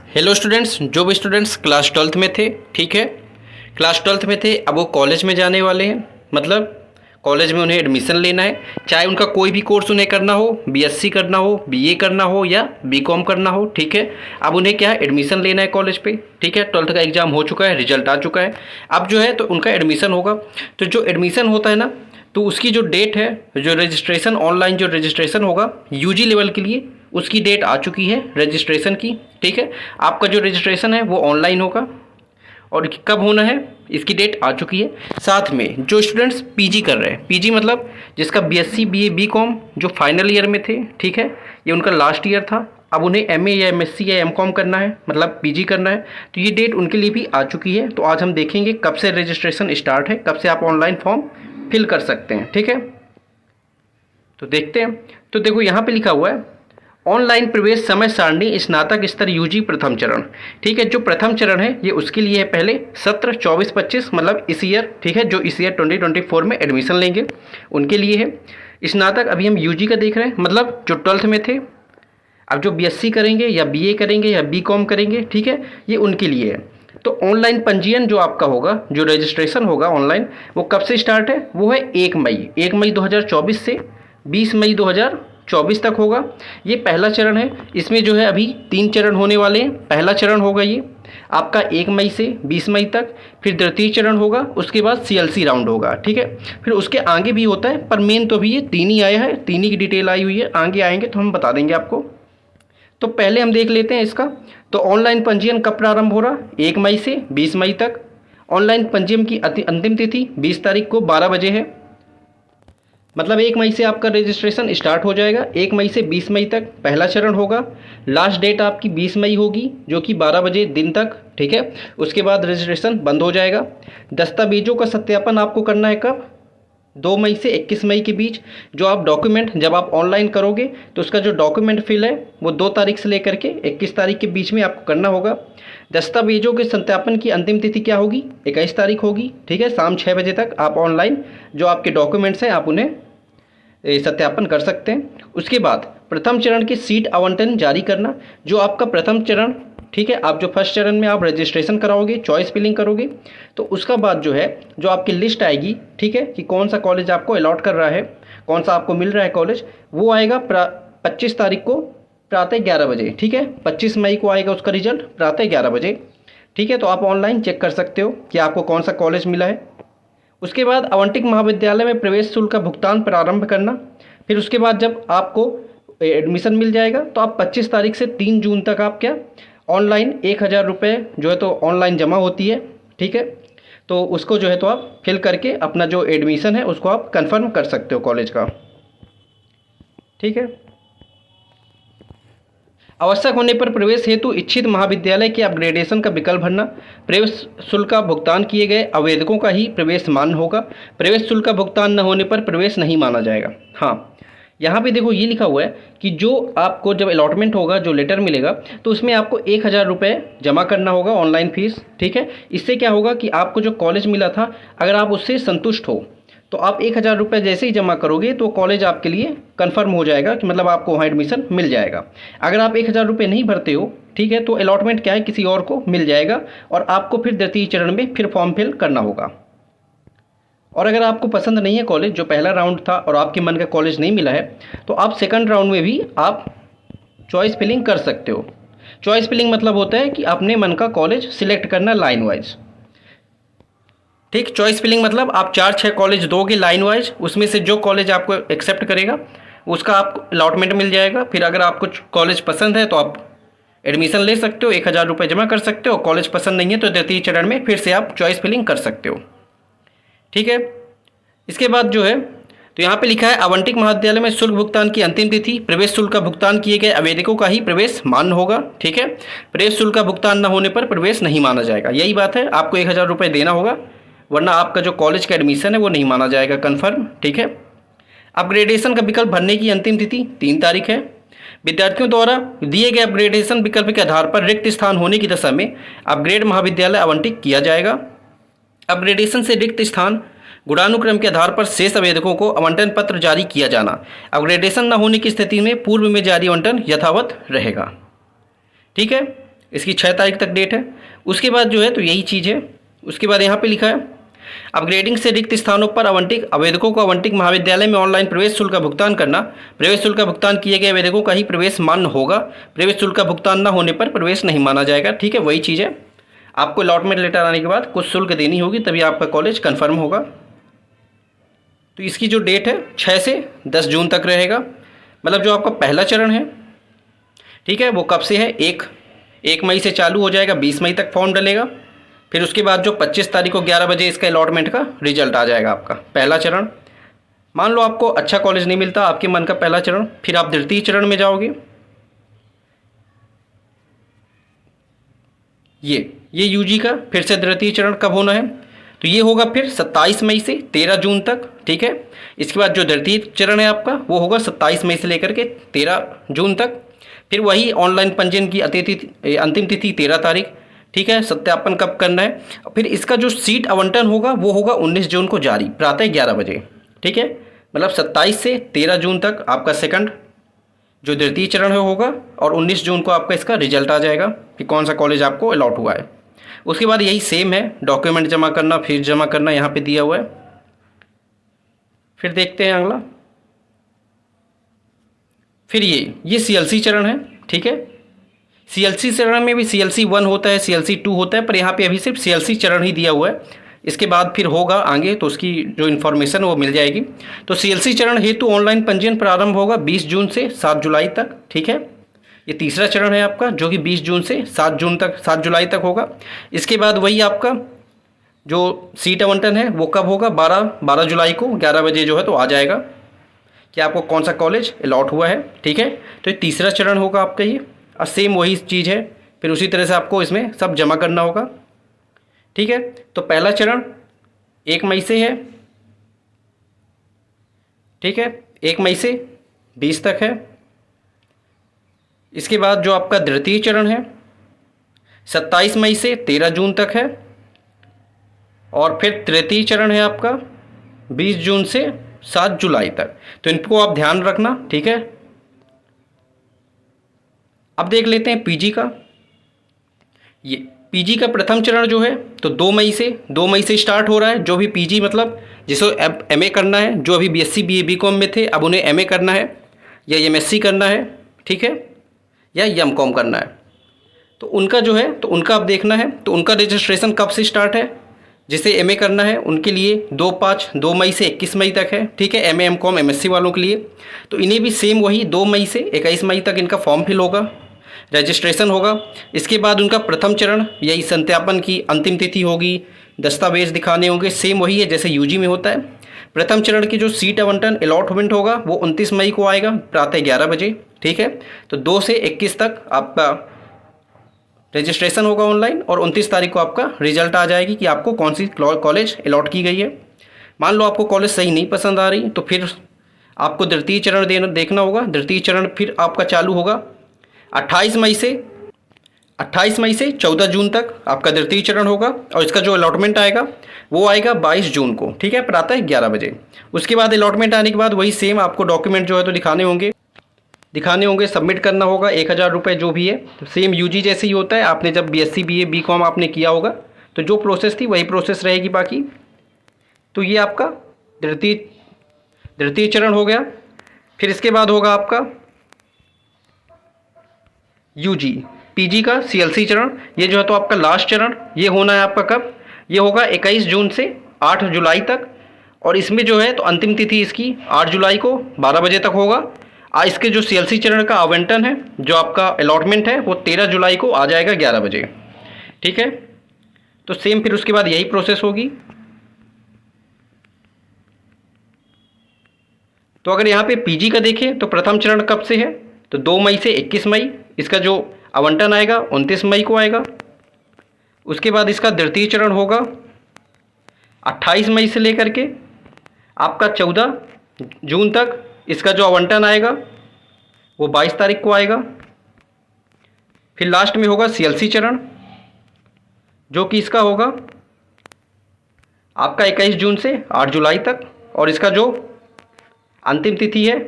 Hello students, जो भी students class 12th में थे, ठीक है, क्लास 12th में थे, अब वो कॉलेज में जाने वाले हैं। मतलब कॉलेज में उन्हें एडमिशन लेना है, चाहे उनका कोई भी कोर्स उन्हें करना हो, बीएससी करना हो, बीए करना हो या बीकॉम करना हो, ठीक है। अब उन्हें क्या है, एडमिशन लेना है कॉलेज पे, ठीक है। 12th का एग्ज़ाम हो चुका है, रिजल्ट आ चुका है। अब जो है तो उनका एडमिशन होगा। तो जो एडमिशन होता है ना, तो उसकी जो डेट है, जो रजिस्ट्रेशन ऑनलाइन जो रजिस्ट्रेशन होगा यूजी लेवल के लिए, उसकी डेट आ चुकी है रजिस्ट्रेशन की, ठीक है। आपका जो रजिस्ट्रेशन है वो ऑनलाइन होगा और कब होना है इसकी डेट आ चुकी है। साथ में जो स्टूडेंट्स पीजी कर रहे हैं, पीजी मतलब जिसका बीएससी बीए बीकॉम जो फाइनल ईयर में थे, ठीक है, ये उनका लास्ट ईयर था, अब उन्हें एमए या एमएससी या एमकॉम करना है, मतलब पीजी करना है, तो ये डेट उनके लिए भी आ चुकी है। तो आज हम देखेंगे कब से रजिस्ट्रेशन स्टार्ट है, कब से आप ऑनलाइन फॉर्म फिल कर सकते हैं, ठीक है। तो देखते हैं। तो देखो यहाँ पे लिखा हुआ है ऑनलाइन प्रवेश समय सारणी स्नातक स्तर यूजी प्रथम चरण, ठीक है। जो प्रथम चरण है ये उसके लिए है, पहले सत्र 24-25 मतलब इस ईयर, ठीक है, जो इस ईयर 2024 में एडमिशन लेंगे उनके लिए है। स्नातक अभी हम यूजी का देख रहे हैं, मतलब जो 12th में थे, अब जो बीएससी करेंगे या बीए करेंगे या बीकॉम करेंगे, ठीक है, ये उनके लिए है। तो ऑनलाइन पंजीयन जो आपका होगा, जो रजिस्ट्रेशन होगा ऑनलाइन, वो कब से स्टार्ट है, वो है 1 मई 2024 से 20 मई 2024 तक होगा। ये पहला चरण है। इसमें जो है अभी 3 चरण होने वाले हैं। पहला चरण होगा ये आपका 1 मई से 20 मई तक, फिर द्वितीय चरण होगा, उसके बाद सीएलसी राउंड होगा, ठीक है। फिर उसके आगे भी होता है, पर मेन तो अभी ये 3 ही आया है, 3 ही की डिटेल आई हुई है। आगे आएंगे तो हम बता देंगे आपको। तो पहले हम देख लेते हैं इसका। तो ऑनलाइन पंजीयन कब प्रारंभ हो रहा, 1 मई से 20 मई तक। ऑनलाइन पंजीयन की अंतिम तिथि 20 तारीख को 12 बजे है। मतलब 1 मई से आपका रजिस्ट्रेशन स्टार्ट हो जाएगा, 1 मई से 20 मई तक पहला चरण होगा। लास्ट डेट आपकी 20 मई होगी, जो कि 12 बजे दिन तक, ठीक है। उसके बाद रजिस्ट्रेशन बंद हो जाएगा। दस्तावेजों का सत्यापन आपको करना है कब, 2 मई से 21 मई के बीच। जो आप डॉक्यूमेंट जब आप ऑनलाइन करोगे तो उसका जो डॉक्यूमेंट फिल है वो 2 तारीख से लेकर के 21 तारीख के बीच में आपको करना होगा। दस्तावेजों के सत्यापन की अंतिम तिथि क्या होगी, 21 तारीख होगी, ठीक है। शाम 6 बजे तक आप ऑनलाइन जो आपके डॉक्यूमेंट्स हैं आप उन्हें सत्यापन कर सकते हैं। उसके बाद प्रथम चरण की सीट आवंटन जारी करना। जो आपका प्रथम चरण, ठीक है, आप जो फर्स्ट चरण में आप रजिस्ट्रेशन कराओगे, चॉइस फिलिंग करोगे, तो उसका बाद जो है जो आपकी लिस्ट आएगी, ठीक है, कि कौन सा कॉलेज आपको अलॉट कर रहा है, कौन सा आपको मिल रहा है कॉलेज, वो आएगा 25 तारीख को प्रातः 11 बजे, ठीक है। 25 मई को आएगा उसका रिजल्ट प्रातः 11 बजे, ठीक है। तो आप ऑनलाइन चेक कर सकते हो कि आपको कौन सा कॉलेज मिला है। उसके बाद आवंटित महाविद्यालय में प्रवेश शुल्क का भुगतान प्रारंभ करना। फिर उसके बाद जब आपको एडमिशन मिल जाएगा तो आप 25 तारीख से 3 जून तक आप क्या ऑनलाइन 1000 रुपये जो है तो ऑनलाइन जमा होती है, ठीक है। तो उसको जो है तो आप फिल करके अपना जो एडमिशन है उसको आप कंफर्म कर सकते हो कॉलेज का, ठीक है। आवश्यक होने पर प्रवेश हेतु इच्छित महाविद्यालय के अपग्रेडेशन का विकल्प भरना। प्रवेश शुल्क का भुगतान किए गए आवेदकों का ही प्रवेश मान्य होगा। प्रवेश शुल्क का भुगतान न होने पर प्रवेश नहीं माना जाएगा। हाँ, यहाँ पे देखो ये लिखा हुआ है कि जो आपको जब अलॉटमेंट होगा, जो लेटर मिलेगा, तो उसमें आपको 1000 रुपये जमा करना होगा ऑनलाइन फीस, ठीक है। इससे क्या होगा कि आपको जो कॉलेज मिला था, अगर आप उससे संतुष्ट हो तो आप 1000 रुपये जैसे ही जमा करोगे तो कॉलेज आपके लिए कंफर्म हो जाएगा कि मतलब आपको वहाँ एडमिशन मिल जाएगा। अगर आप 1000 रुपये नहीं भरते हो, ठीक है, तो अलॉटमेंट क्या है किसी और को मिल जाएगा और आपको फिर द्वितीय चरण में फिर फॉर्म फिल करना होगा। और अगर आपको पसंद नहीं है कॉलेज, जो पहला राउंड था और आपके मन का कॉलेज नहीं मिला है, तो आप सेकंड राउंड में भी आप चॉइस फिलिंग कर सकते हो। चॉइस फिलिंग मतलब होता है कि अपने मन का कॉलेज सिलेक्ट करना लाइन वाइज, ठीक। चॉइस फिलिंग मतलब आप 4-6 कॉलेज दोगे लाइन वाइज, उसमें से जो कॉलेज आपको एक्सेप्ट करेगा उसका आपको अलॉटमेंट मिल जाएगा। फिर अगर आपको कॉलेज पसंद है तो आप एडमिशन ले सकते हो, 1000 रुपये जमा कर सकते हो। कॉलेज पसंद नहीं है तो द्वितीय चरण में फिर से आप चॉइस फिलिंग कर सकते हो, ठीक है। इसके बाद जो है तो यहाँ पे लिखा है आवंटित महाविद्यालय में शुल्क भुगतान की अंतिम तिथि प्रवेश शुल्क का भुगतान किए गए आवेदकों का ही प्रवेश मान्य होगा, ठीक है। प्रवेश शुल्क का भुगतान न होने पर प्रवेश नहीं माना जाएगा। यही बात है, आपको 1000 रुपये देना होगा, वरना आपका जो कॉलेज का एडमिशन है वो नहीं माना जाएगा कंफर्म, ठीक है। अपग्रेडेशन का विकल्प भरने की अंतिम तिथि 3 तारीख है। विद्यार्थियों द्वारा दिए गए अपग्रेडेशन विकल्प के आधार पर रिक्त स्थान होने की दशा में अपग्रेड महाविद्यालय आवंटित किया जाएगा। अपग्रेडेशन से रिक्त स्थान गुणानुक्रम के आधार पर शेष आवेदकों को आवंटन पत्र जारी किया जाना। अपग्रेडेशन न होने की स्थिति में पूर्व में जारी आवंटन यथावत रहेगा, ठीक है। इसकी 6 तारीख तक डेट है। उसके बाद जो है तो यही चीज़ है। उसके बाद यहाँ पे लिखा है अपग्रेडिंग से रिक्त स्थानों पर आवंटित आवेदकों को आवंटित महाविद्यालय में ऑनलाइन प्रवेश शुल्क का भुगतान करना। प्रवेश शुल्क का भुगतान किए गए आवेदकों का ही प्रवेश मान्य होगा। प्रवेश शुल्क का भुगतान न होने पर प्रवेश नहीं माना जाएगा। ठीक है, वही चीज़ है। आपको अलॉटमेंट लेटर आने के बाद कुछ शुल्क देनी होगी, तभी आपका कॉलेज कन्फर्म होगा। तो इसकी जो डेट है 6 से 10 जून तक रहेगा। मतलब जो आपका पहला चरण है, ठीक है, वो कब से है, एक मई से चालू हो जाएगा, 20 मई तक फॉर्म डलेगा। फिर उसके बाद जो 25 तारीख को 11 बजे इसका अलॉटमेंट का रिजल्ट आ जाएगा आपका पहला चरण। मान लो आपको अच्छा कॉलेज नहीं मिलता, आपके मन का पहला चरण, फिर आप द्वितीय चरण में जाओगे। ये यूजी का फिर से द्वितीय चरण कब होना है, तो ये होगा फिर 27 मई से 13 जून तक। ठीक है, इसके बाद जो द्वितीय चरण है आपका वो होगा 27 मई से लेकर के 13 जून तक। फिर वही ऑनलाइन पंजीयन की अंतिम तिथि 13 तारीख। ठीक है, सत्यापन कब करना है। फिर इसका जो सीट आवंटन होगा वो होगा 19 जून को जारी प्रातः 11 बजे। ठीक है, मतलब 27 से 13 जून तक आपका सेकंड जो द्वितीय चरण है होगा, और 19 जून को आपका इसका रिजल्ट आ जाएगा कि कौन सा कॉलेज आपको अलॉट हुआ है। उसके बाद यही सेम है, डॉक्यूमेंट जमा करना, फीस जमा करना, यहाँ पे दिया हुआ है। फिर देखते हैं अगला। फिर ये CLC चरण है। ठीक है, CLC चरण में भी CLC 1 होता है, CLC 2 होता है, पर यहाँ पे अभी सिर्फ CLC चरण ही दिया हुआ है। इसके बाद फिर होगा आगे तो उसकी जो इन्फॉर्मेशन वो मिल जाएगी। तो CLC चरण हेतु ऑनलाइन पंजीयन प्रारंभ होगा 20 जून से 7 जुलाई तक। ठीक है, ये तीसरा चरण है आपका जो कि 20 जून से 7 जुलाई तक होगा। इसके बाद वही आपका जो सीट आवंटन है वो कब होगा, 12 जुलाई को 11 बजे जो है तो आ जाएगा कि आपको कौन सा कॉलेज अलॉट हुआ है। ठीक है, तो ये तीसरा चरण होगा आपका ये, और सेम वही चीज़ है। फिर उसी तरह से आपको इसमें सब जमा करना होगा। ठीक है, तो पहला चरण 1 मई से है। ठीक है, 1 मई से 20 तक है। इसके बाद जो आपका द्वितीय चरण है 27 मई से 13 जून तक है। और फिर तृतीय चरण है आपका 20 जून से 7 जुलाई तक। तो इनको आप ध्यान रखना। ठीक है, अब देख लेते हैं पीजी का। ये पीजी का प्रथम चरण जो है तो 2 मई से स्टार्ट हो रहा है। जो भी पीजी मतलब जिसको एमए करना है, जो अभी बीएससी बीए बीकॉम में थे, अब उन्हें एमए करना है या एमएससी करना है, ठीक है, या एमकॉम करना है, तो उनका जो है तो उनका अब देखना है। तो उनका रजिस्ट्रेशन कब से स्टार्ट है, जिसे एमए करना है उनके लिए 2 मई से 21 मई तक है। ठीक है, एमए एमकॉम एमएससी वालों के लिए तो इन्हें भी सेम वही 2 मई से 21 मई तक इनका फॉर्म फिल होगा, रजिस्ट्रेशन होगा। इसके बाद उनका प्रथम चरण यही सत्यापन की अंतिम तिथि होगी, दस्तावेज दिखाने होंगे, सेम वही है जैसे यूजी में होता है। प्रथम चरण की जो सीट आवंटन अलॉटमेंट होगा वो 29 मई को आएगा प्रातः 11 बजे। ठीक है, तो 2 से 21 तक आपका रजिस्ट्रेशन होगा ऑनलाइन, और 29 तारीख को आपका रिजल्ट आ जाएगी कि आपको कौन सी कॉलेज अलॉट की गई है। मान लो आपको कॉलेज सही नहीं पसंद आ रही तो फिर आपको द्वितीय चरण देखना होगा। द्वितीय चरण फिर आपका चालू होगा 28 मई से 14 जून तक आपका द्वितीय चरण होगा, और इसका जो अलॉटमेंट आएगा वो आएगा 22 जून को। ठीक है, प्रातः 11 बजे। उसके बाद अलॉटमेंट आने के बाद वही सेम आपको डॉक्यूमेंट जो है तो दिखाने होंगे, सबमिट करना होगा 1000 रुपये जो भी है। तो सेम यूजी जैसे ही होता है, आपने जब बीएससी बीए बीकॉम आपने किया होगा तो जो प्रोसेस थी वही प्रोसेस रहेगी बाकी। तो ये आपका द्वितीय चरण हो गया। फिर इसके बाद होगा आपका यूजी पीजी का CLC चरण। ये जो है तो आपका लास्ट चरण ये होना है आपका कब, ये होगा 21 जून से 8 जुलाई तक, और इसमें जो है तो अंतिम तिथि इसकी 8 जुलाई को 12 बजे तक होगा। इसके जो CLC चरण का आवंटन है, जो आपका अलॉटमेंट है, वो 13 जुलाई को आ जाएगा 11 बजे। ठीक है, तो सेम फिर उसके बाद यही प्रोसेस होगी। तो अगर यहाँ पे पीजी का देखें तो प्रथम चरण कब से है, तो 2 मई से 21 मई, इसका जो आवंटन आएगा 29 मई को आएगा। उसके बाद इसका द्वितीय चरण होगा 28 मई से लेकर के आपका 14 जून तक। इसका जो आवंटन आएगा वो 22 तारीख को आएगा। फिर लास्ट में होगा CLC चरण, जो कि इसका होगा आपका 21 जून से 8 जुलाई तक, और इसका जो अंतिम तिथि है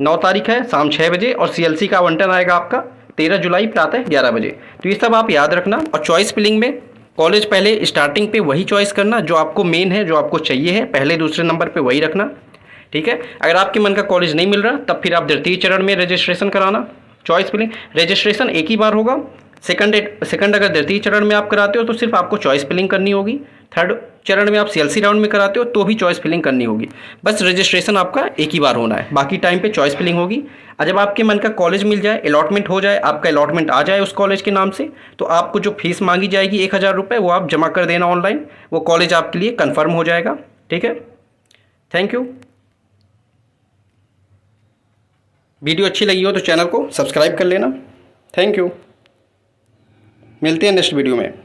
9 तारीख है शाम 6 बजे, और CLC का आवंटन आएगा आपका 13 जुलाई प्रातः 11 बजे। तो ये सब आप याद रखना। और चॉइस फिलिंग में कॉलेज पहले स्टार्टिंग पे वही चॉइस करना जो आपको मेन है, जो आपको चाहिए है, पहले दूसरे नंबर पे वही रखना, ठीक है। अगर आपके मन का कॉलेज नहीं मिल रहा तब फिर आप द्वितीय चरण में रजिस्ट्रेशन कराना। चॉइस फिलिंग रजिस्ट्रेशन एक ही बार होगा। सेकंड अगर द्वितीय चरण में आप कराते हो तो सिर्फ आपको चॉइस फिलिंग करनी होगी। थर्ड चरण में आप सीएलसी राउंड में कराते हो तो भी चॉइस फिलिंग करनी होगी। बस रजिस्ट्रेशन आपका एक ही बार होना है, बाकी टाइम पे चॉइस फिलिंग होगी। और जब आपके मन का कॉलेज मिल जाए, अलॉटमेंट हो जाए, आपका अलॉटमेंट आ जाए उस कॉलेज के नाम से, तो आपको जो फीस मांगी जाएगी 1000 रुपये, वो आप जमा कर देना ऑनलाइन। वो कॉलेज आपके लिए कन्फर्म हो जाएगा, ठीक है। Thank you. वीडियो अच्छी लगी हो तो चैनल को सब्सक्राइब कर लेना। Thank you. मिलते हैं नेक्स्ट वीडियो में।